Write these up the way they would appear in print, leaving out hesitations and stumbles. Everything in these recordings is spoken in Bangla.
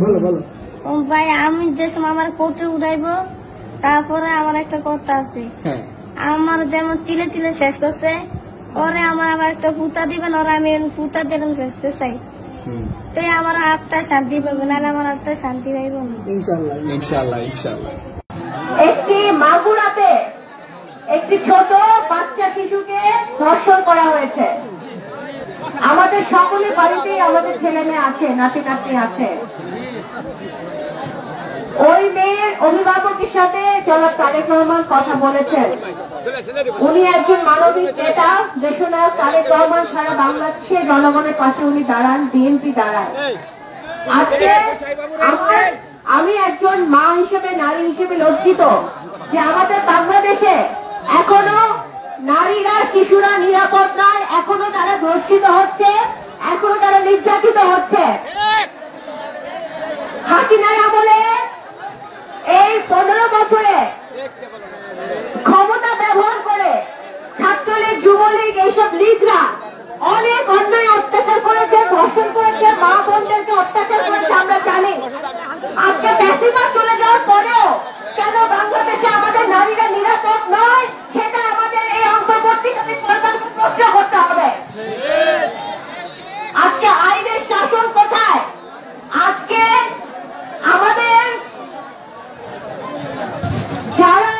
বলো বলো। ভাই আমি যে সময় আমার কোর্টে উঠাইবো, তারপরে আমার একটা কথা আছে। আমার যেমন তিলে তিলে শেষ করছে, ওরে আমার আবার একটা ফুটা দিবেন, ওরা আমি ফুটা দিলাম শেষতে চাই। তো আমার আত্মা শান্তি পাবে, নাহলে আমার আত্মা শান্তি পাইব না। ইনশাআল্লাহ ইনশাআল্লাহ ইনশাআল্লাহ। একটি মাগুরাতে একটি ছোট বাচ্চা শিশুকে ধর্ষণ করা হয়েছে। আমাদের সকলের বাড়িতেই আমাদের ছেলে মেয়ে আছে, নাতি নাতনি আছে। ওই মেয়ের অভিভাবকের সাথে জনাব তারেক রহমান কথা বলেছেন। উনি একজন মানবিক নেতা, দেশনায়ক তারেক রহমান সারা বাংলাদেশের জনগণের পাশে উনি দাঁড়ান, বিএনপি দাঁড়ায়। আজকে আমি একজন মা হিসেবে, নারী হিসেবে লজ্জিত যে আমাদের বাংলাদেশে এখনো নারীরা, শিশুরা নিরাপদ নয়, এখনো তারা ধর্ষিত হচ্ছে, এখনো তারা নির্যাতিত হচ্ছে। হাসিনার আমলে এই 15 বছরে ক্ষমতা ব্যবহার করে ছাত্রলীগ, যুবলীগ, এইসব লীগরা অনেক অন্যায় অত্যাচার করেছে, ধর্ষণ করেছে, মা বোনদেরকে অত্যাচার করেছে, আমরা জানি। আজকে ফ্যাসিবাদ চলে যাওয়ার পরেও কেন বাংলাদেশে আমাদের নারীরা নিরাপদ নয়, সেটা আমাদের এই অন্তর্বর্তীকালীন সরকারকে প্রশ্ন করতে হবে। আজকে আইনের শাসন কোথায়? আজকে আমাদের যারা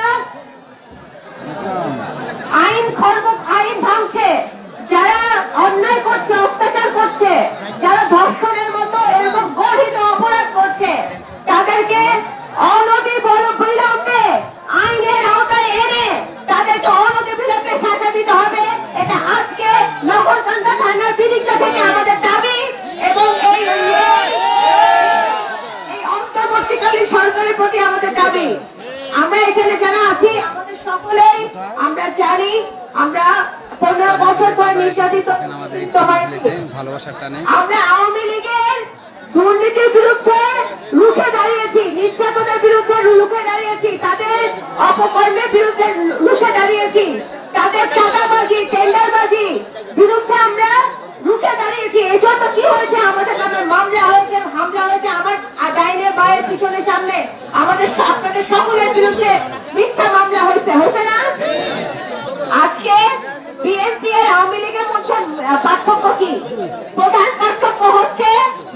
আইন ভাঙছে, যারা অন্যায় করছে, অত্যাচার করছে, যারা ধর্ষণের মতো এরকম গঠিত অপরাধ করছে, তাদেরকে অনতিবিলম্বে আইনের আওতায় এনে তাদেরকে অনতিবিলম্বে সাজা দিতে হবে। এটা আজকে নগরকান্দা থানার বিদিকটা থেকে আমাদের দাবি এবং এই অন্তর্বর্তীকালীন সরকারের প্রতি আমাদের দাবি। আমরা এখানে যারা আছি আমাদের সকলেই আমরা জানি আমরা 15 বছর পর নির্যাতিত হয়েছি। আমরা আওয়ামী লীগের দুর্নীতির বিরুদ্ধে রুখে দাঁড়িয়েছি, নির্যাতনের বিরুদ্ধে রুখে দাঁড়িয়েছি, তাদের অপকর্মের বিরুদ্ধে রুখে দাঁড়িয়েছি, তাদের চাঁদাবাজি, টেন্ডারবাজি বিরুদ্ধে আমরা রুখে দাঁড়িয়েছি। এজন্য কি হয়েছে, আমাদের নামে মামলা হয়েছে, হামলা হয়েছে, আমার ডাইনের বাইরের পিছনের সামনে আমাদের আপনাদের সকলের বিরুদ্ধে মিথ্যা মামলা হয়েছে, হয়েছে না? আজকে বিএনপি আর আওয়ামী লীগের মধ্যে পার্থক্য কি? প্রধান পার্থক্য হচ্ছে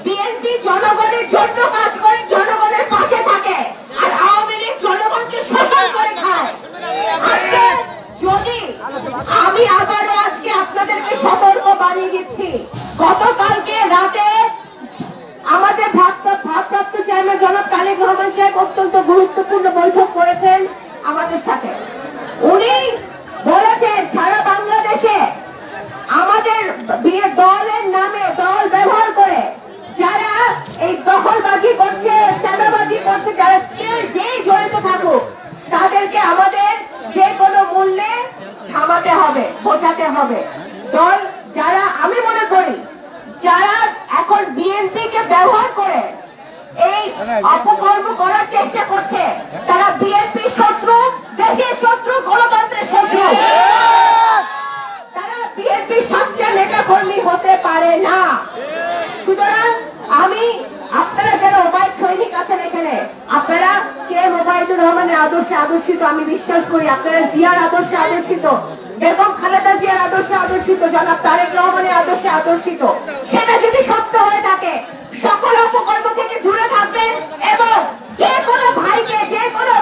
বিএনপি জনগণের জন্য কাজ করে, জনগণের পাশে থাকে, আর আওয়ামী লীগ জনগণকে শোষণ করে খায়। আজকে যদি আমি আবারও আজকে আপনাদেরকে সতর্ক বানিয়ে দিচ্ছি, গতকালকে রাতে আমাদের ভারপ্রাপ্ত চেয়ারম্যান জনাব তারেক রহমান সাহেব অত্যন্ত গুরুত্বপূর্ণ বৈঠক করেছেন আমাদের সাথে। উনি বলেছেন সারা বাংলাদেশে আমাদের দলের নামে, দল ব্যবহার করে যারা এই দখলবাজি করছে, চাঁদাবাজি করছে, যারা যেই জড়িত থাকুক তাদেরকে আমাদের যে কোনো মূল্যে থামাতে হবে, বোঝাতে হবে। দল যারা, আমি মনে করি যারা এখন বিএনপি কে ব্যবহার করে এই অপকর্ম করার চেষ্টা করছে, তারা বিএনপি শত্রু, দেশের শত্রু, গণতন্ত্রের শত্রু। তারা বিএনপি সবচেয়ে নেতা কর্মী হতে পারে না। সুতরাং আপনারা যারা ওবায়দ সৈনিক আছেন এখানে, আপনারা কে ওবায়দুর রহমানের আদর্শে আদর্শিত, আমি বিশ্বাস করি আপনারা জিয়ার আদর্শে আদর্শিত, বেগম খালেদা জিয়ার আদর্শে আদর্শিত, জনাব তারেক রহমানের আদর্শে আদর্শিত। সেটা যদি সত্য হয়ে থাকে, সকল অপকর্ম থেকে দূরে থাকবেন এবং যে কোনো ভাইকে, যে কোনো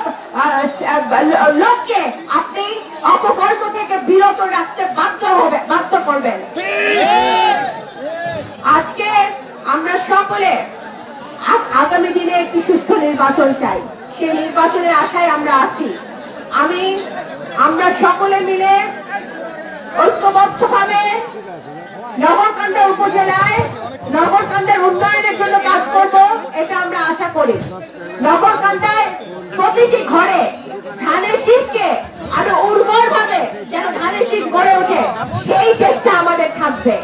লোককে আপনি অপকর্ম থেকে বিরত রাখতে বাধ্য করবেন। আজকে আমরা সকলে আগামী দিনে একটি সুস্থ নির্বাচন চাই, সেই নির্বাচনের আশায় আমরা আছি। আমরা সকলে মিলে ঐক্যবদ্ধভাবে নগরকান্দা উপজেলায় নগরকান্দার উন্নয়নের জন্য কাজ করব, এটা আমরা আশা করি। নগরকান্দায় প্রতিটি ঘরে ধানের শীষকে আরো উর্বর ভাবে যেন ধানের শীষ গড়ে ওঠে, সেই চেষ্টা আমাদের থাকবে।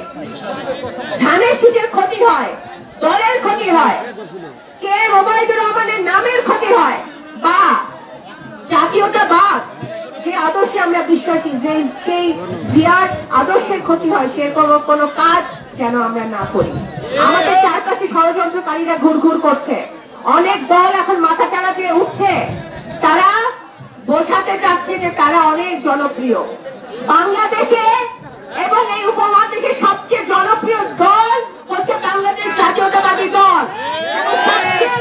ধানের শীষের ক্ষতি হয়, দলের ক্ষতি হয়, কে ওবায়দুর রহমানের নামের ক্ষতি হয়, বা জাতীয়তাবাদ যে আদর্শে আমরা বিশ্বাসী, সেই জিয়ার আদর্শের ক্ষতি হয়, সে কোনো কাজ যেন আমরা না করি। আমাদের চারপাশে ষড়যন্ত্রকারীরা ঘুরঘুর করছে। অনেক দল এখন মাথা চাড়া দিয়ে উঠছে, তারা বোঝাতে চাচ্ছে যে তারা অনেক জনপ্রিয়। বাংলাদেশে এবং এই উপমহাদেশের সবচেয়ে জনপ্রিয় দল হচ্ছে বাংলাদেশ জাতীয়তাবাদী দল, এবং সবচেয়ে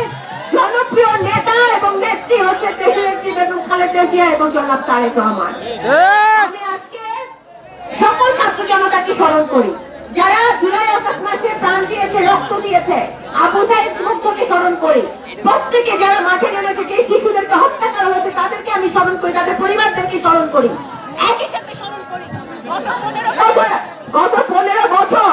জনপ্রিয় নেতা এবং নেত্রী হচ্ছে দেশনেত্রী বেগম খালেদা জিয়া এবং জনাব তারেক রহমান। আমি আজকে সকল ছাত্র জনতাকে স্মরণ করি, যারা জুলাই আগস্ট মাসে প্রাণ দিয়েছে, রক্ত দিয়েছে। আবু সাইদ মুগ্ধকে স্মরণ করি, প্রত্যেকে যারা মাঠে নেমেছে, যে শিশুদেরকে হত্যা করা হয়েছে তাদেরকে আমি স্মরণ করি, তাদের পরিবারদেরকে স্মরণ করি। একই সাথে স্মরণ করি গত 15 বছর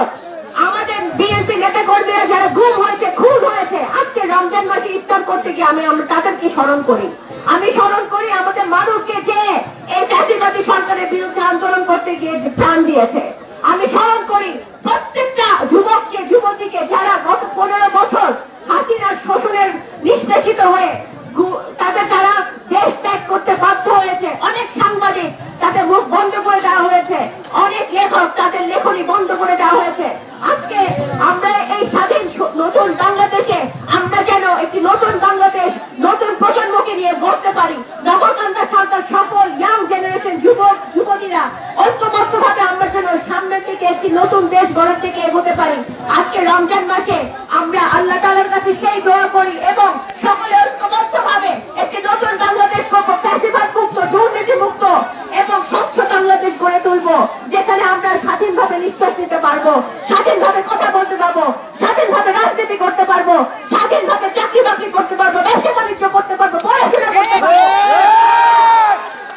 আমাদের বিএনপি নেতা কর্মীরা যারা গুম হয়েছে, খুন হয়েছে, আজকে রমজান মাসে ইফতার করতে গিয়ে আমরা তাদেরকে স্মরণ করি। আমি স্মরণ করি আমাদের মানুষকে যে এই ফ্যাসিবাদী সরকারের বিরুদ্ধে আন্দোলন করতে গিয়ে যে প্রাণ দিয়েছে। আমি স্মরণ করি প্রত্যেকটা যুবককে, যুবতীকে যারা গত 15 বছর হাসিনার শোষণের নিষ্পেষিত হয়ে তারা দেশ ত্যাগ করতে বাধ্য হয়েছে। অনেক সাংবাদিক তাদের মুখ বন্ধ করে দেওয়া হয়েছে, অনেক লেখক তাদের লেখনী বন্ধ করে দেওয়া হয়েছে। আজকে আমরা এই স্বাধীন নতুন বাংলাদেশে আমরা যেন একটি নতুন বাংলাদেশ, নতুন প্রজন্মকে নিয়ে গড়তে পারি। নগরকান্দা সরকার সকল ইয়াং জেনারেশন যুবক যুবতীরা ঐক্যবদ্ধ ভাবে আমরা যেন সামনের দিকে একটি নতুন দেশ গড়ার দিকে এগোতে পারি। আজকে রমজান মাসে আমরা আল্লাহ তাআলার কাছে সেই দোয়া করি এবং সকলে ঐক্যবদ্ধ ভাবে একটি নতুন বাংলাদেশ ফ্যাসিবাদ মুক্ত, দুর্নীতি মুক্ত এবং স্বচ্ছ বাংলাদেশ গড়ে তুলবো, যেখানে আমরা স্বাধীনভাবে নিঃশ্বাস নিতে পারবো, স্বাধীনভাবে কথা বলতে পারবো, স্বাধীনভাবে রাজনীতি করতে পারবো, স্বাধীনভাবে চাকরি বাকরি করতে পারবো, ব্যবসা বাণিজ্য করতে পারবো, পড়াশোনা করতে পারবো।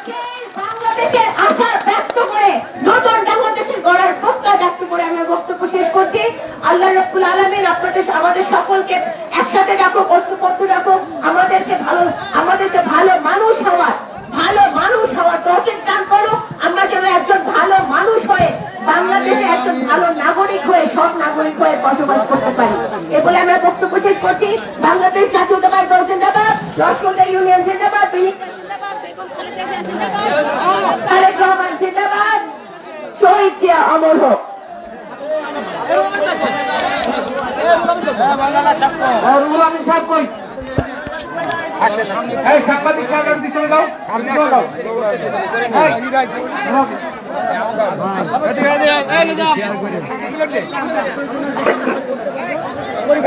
সেই বাংলাদেশের আশা ব্যক্ত করে, নতুন বাংলাদেশের গড়ার প্রত্যয় ব্যক্ত করে আমরা বক্তব্য শেষ করছি। আল্লাহ রাব্বুল আলামিন আমাদের সকলকে একসাথে রাখুক, ঐক্যবদ্ধ রাখুক, আমাদেরকে ভালো মানুষ হওয়ার তৌফিক দান করুক। আমরা যেন একজন ভালো মানুষ হয়ে বাংলাদেশে একজন ভালো নাগরিক হয়ে, সব নাগরিক হয়ে বসবাস করতে পারি। এ বলে আমরা বক্তব্য শেষ করছি। বাংলাদেশ জাতীয়তাবাদী দল জিন্দাবাদ, রসগোল্লা ইউনিয়ন জিন্দাবাদ, তারেক রহমান জিন্দাবাদ, শহীদ জিয়া অমর হোক। সাংবাদিক চলে যাও।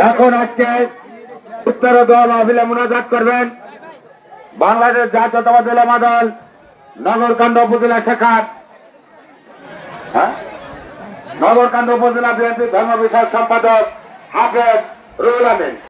এখন আজকে উত্তর দল অভিলে মোনাজাত করবেন বাংলাদেশ জাতীয়তাবাদী উলামা দল নগরকান্দা উপজেলা শাখার নগরকান্দা উপজেলা বিএনপি ধর্ম বিষয়ক সম্পাদক হাফেজ রুহুল আমিন।